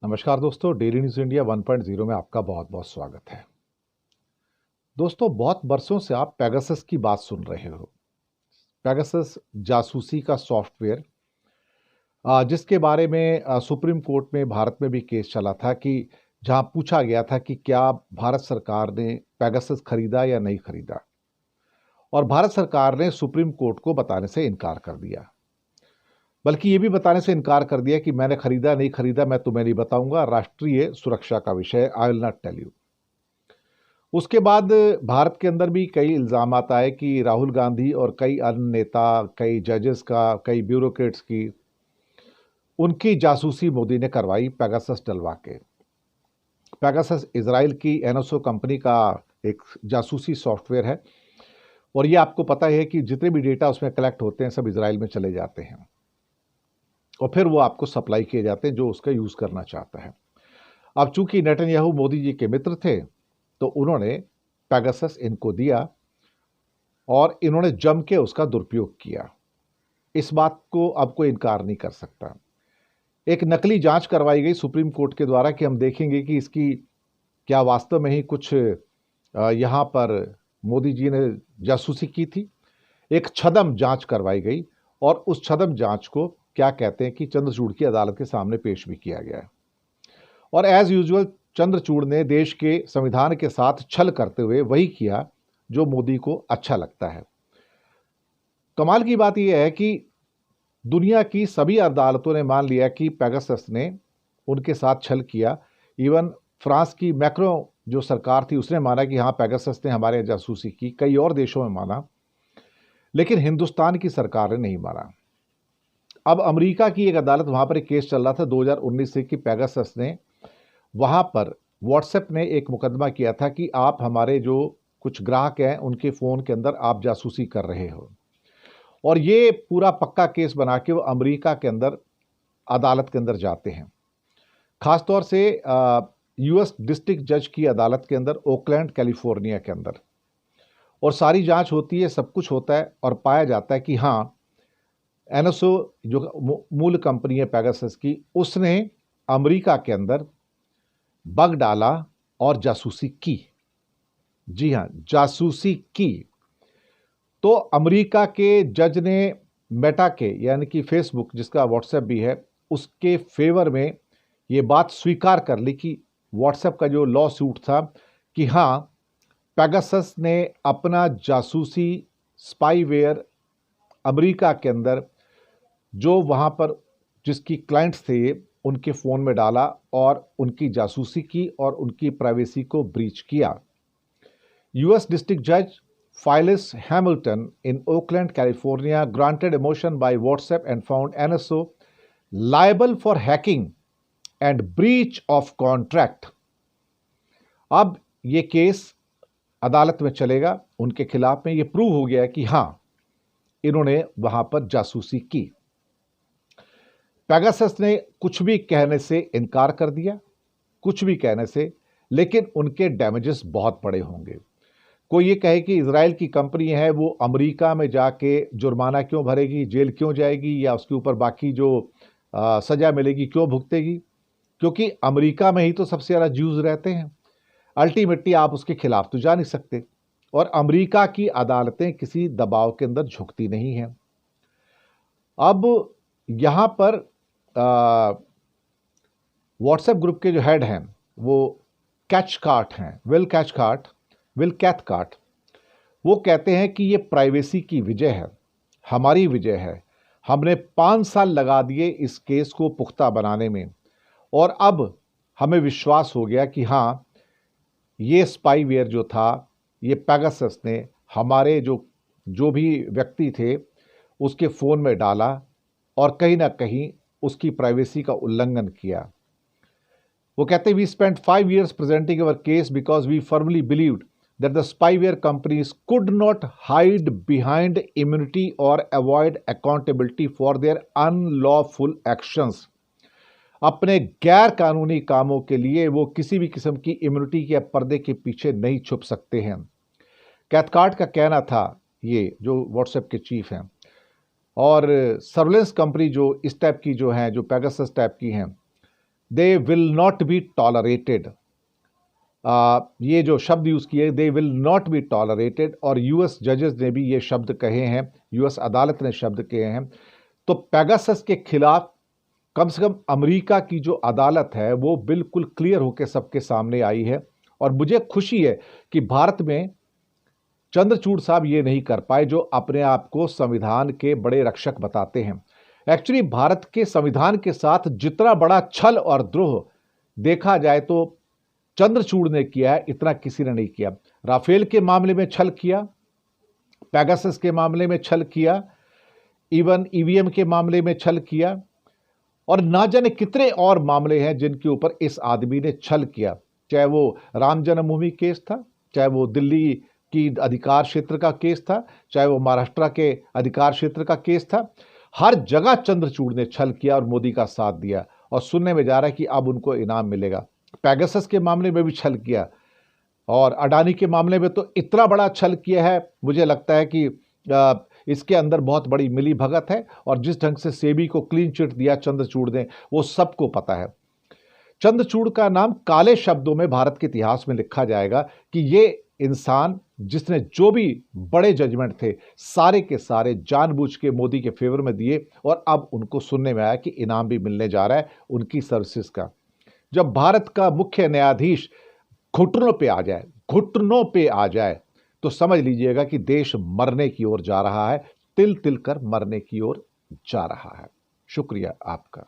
नमस्कार दोस्तों, daily news India 1.0 में आपका बहुत बहुत स्वागत है। दोस्तों, बहुत बरसों से आप पेगासस की बात सुन रहे हो। पेगासस जासूसी का सॉफ्टवेयर, जिसके बारे में सुप्रीम कोर्ट में भारत में भी केस चला था कि जहां पूछा गया था कि क्या भारत सरकार ने पेगासस खरीदा या नहीं खरीदा, और भारत सरकार ने सुप्रीम कोर्ट को बताने से इनकार कर दिया। बल्कि ये भी बताने से इनकार कर दिया कि मैंने खरीदा नहीं खरीदा मैं तुम्हें नहीं बताऊंगा, राष्ट्रीय सुरक्षा का विषय, I will not tell you. उसके बाद भारत के अंदर भी कई इल्ज़ामात आए कि राहुल गांधी और कई अन्य नेता, कई जजेस का, कई ब्यूरोक्रेट्स की, उनकी जासूसी मोदी ने करवाई पेगासस डलवा के। पेगासस इजराइल की एनएसओ कंपनी का एक जासूसी सॉफ्टवेयर है, और ये आपको पता है कि जितने भी डेटा उसमें कलेक्ट होते हैं सब इजराइल में चले जाते हैं और फिर वो आपको सप्लाई किए जाते हैं जो उसका यूज़ करना चाहता है। अब चूंकि नेतन्याहू मोदी जी के मित्र थे तो उन्होंने पेगासस इनको दिया और इन्होंने जम के उसका दुरुपयोग किया। इस बात को अब कोई इनकार नहीं कर सकता। एक नकली जांच करवाई गई सुप्रीम कोर्ट के द्वारा कि हम देखेंगे कि इसकी क्या वास्तव में ही कुछ यहाँ पर मोदी जी ने जासूसी की थी। एक छदम जांच करवाई गई और उस छदम जांच को क्या कहते हैं कि चंद्रचूड़ की अदालत के सामने पेश भी किया गया है। और एज यूजुअल चंद्रचूड़ ने देश के संविधान के साथ छल करते हुए वही किया जो मोदी को अच्छा लगता है। कमाल की बात यह है कि दुनिया की सभी अदालतों ने मान लिया कि पेगासस ने उनके साथ छल किया। इवन फ्रांस की मैक्रो जो सरकार थी उसने माना कि हाँ, पेगासस ने हमारे जासूसी की। कई और देशों में माना, लेकिन हिंदुस्तान की सरकार ने नहीं माना। अब अमेरिका की एक अदालत, वहां पर एक केस चल रहा था 2019 से कि पेगासस ने वहां पर व्हाट्सएप ने एक मुकदमा किया था कि आप हमारे जो कुछ ग्राहक हैं उनके फ़ोन के अंदर आप जासूसी कर रहे हो, और ये पूरा पक्का केस बना के वो अमेरिका के अंदर अदालत के अंदर जाते हैं, खासतौर से यूएस डिस्ट्रिक्ट जज की अदालत के अंदर, ओकलैंड कैलिफोर्निया के अंदर। और सारी जांच होती है, सब कुछ होता है और पाया जाता है कि हाँ, एनएसओ जो मूल कंपनी है पेगासस की, उसने अमेरिका के अंदर बग डाला और जासूसी की। जी हां, जासूसी की। तो अमेरिका के जज ने मेटा के, यानी कि फेसबुक जिसका व्हाट्सएप भी है, उसके फेवर में ये बात स्वीकार कर ली कि व्हाट्सएप का जो लॉ सूट था कि हाँ, पेगासस ने अपना जासूसी स्पाईवेयर अमेरिका के अंदर जो वहां पर जिसकी क्लाइंट्स थे उनके फ़ोन में डाला और उनकी जासूसी की और उनकी प्राइवेसी को ब्रीच किया। यूएस डिस्ट्रिक्ट जज Phyllis Hamilton in Oakland California granted a motion by WhatsApp and found NSO liable for hacking and breach of contract। अब ये केस अदालत में चलेगा उनके खिलाफ में। ये प्रूव हो गया कि हाँ, इन्होंने वहां पर जासूसी की। पेगासस ने कुछ भी कहने से इनकार कर दिया, कुछ भी कहने से, लेकिन उनके डैमेजेस बहुत बड़े होंगे। कोई ये कहे कि इजराइल की कंपनी है, वो अमेरिका में जाके जुर्माना क्यों भरेगी, जेल क्यों जाएगी, या उसके ऊपर बाकी जो सजा मिलेगी क्यों भुगतेगी? क्योंकि अमेरिका में ही तो सबसे ज़्यादा ज्यूज रहते हैं। अल्टीमेटली आप उसके खिलाफ तो जा नहीं सकते, और अमेरिका की अदालतें किसी दबाव के अंदर झुकती नहीं हैं। अब यहाँ पर व्हाट्सएप ग्रुप के जो हेड हैं वो कैथकार्ट हैं, विल कैथकार्ट। वो कहते हैं कि ये प्राइवेसी की विजय है, हमारी विजय है। हमने 5 साल लगा दिए इस केस को पुख्ता बनाने में, और अब हमें विश्वास हो गया कि हाँ, ये स्पाईवेयर जो था, ये पेगासस ने हमारे जो भी व्यक्ति थे उसके फ़ोन में डाला और कहीं ना कहीं उसकी प्राइवेसी का उल्लंघन किया। वो कहते हैं, we spent 5 years presenting our case because we firmly believed that the spyware companies could not hide behind immunity or avoid accountability for their unlawful actions। अपने गैर कानूनी कामों के लिए वो किसी भी किस्म की इम्यूनिटी के पर्दे के पीछे नहीं छुप सकते हैं। कैथकार्ट का कहना था, ये जो व्हाट्सएप के चीफ हैं, और सर्वेलेंस कंपनी जो इस टाइप की जो हैं, जो पेगासस टाइप की हैं, they will not be tolerated. ये जो शब्द यूज़ किए, they will not be tolerated, और यूएस जजेस ने भी ये शब्द कहे हैं, यूएस अदालत ने शब्द कहे हैं। तो पेगासस के खिलाफ कम से कम अमेरिका की जो अदालत है वो बिल्कुल क्लियर होकर सबके सामने आई है। और मुझे खुशी है कि भारत में चंद्रचूड़ साहब ये नहीं कर पाए, जो अपने आप को संविधान के बड़े रक्षक बताते हैं। एक्चुअली भारत के संविधान के साथ जितना बड़ा छल और द्रोह देखा जाए तो चंद्रचूड़ ने किया है, इतना किसी ने नहीं किया। राफेल के मामले में छल किया, पेगासस के मामले में छल किया, इवन ईवीएम के मामले में छल किया, और ना जाने कितने और मामले हैं जिनके ऊपर इस आदमी ने छल किया। चाहे वो राम जन्मभूमि केस था, चाहे वो दिल्ली की अधिकार क्षेत्र का केस था, चाहे वो महाराष्ट्र के अधिकार क्षेत्र का केस था, हर जगह चंद्रचूड़ ने छल किया और मोदी का साथ दिया। और सुनने में जा रहा है कि अब उनको इनाम मिलेगा। पेगासस के मामले में भी छल किया, और अडानी के मामले में तो इतना बड़ा छल किया है, मुझे लगता है कि इसके अंदर बहुत बड़ी मिली भगत है। और जिस ढंग से सेबी को क्लीन चिट दिया चंद्रचूड़ ने, वो सबको पता है। चंद्रचूड़ का नाम काले शब्दों में भारत के इतिहास में लिखा जाएगा कि ये इंसान जिसने जो भी बड़े जजमेंट थे सारे के सारे जानबूझ के मोदी के फेवर में दिए, और अब उनको सुनने में आया कि इनाम भी मिलने जा रहा है उनकी सर्विसेज का। जब भारत का मुख्य न्यायाधीश घुटनों पे आ जाए तो समझ लीजिएगा कि देश मरने की ओर जा रहा है, तिल तिल कर मरने की ओर जा रहा है। शुक्रिया आपका।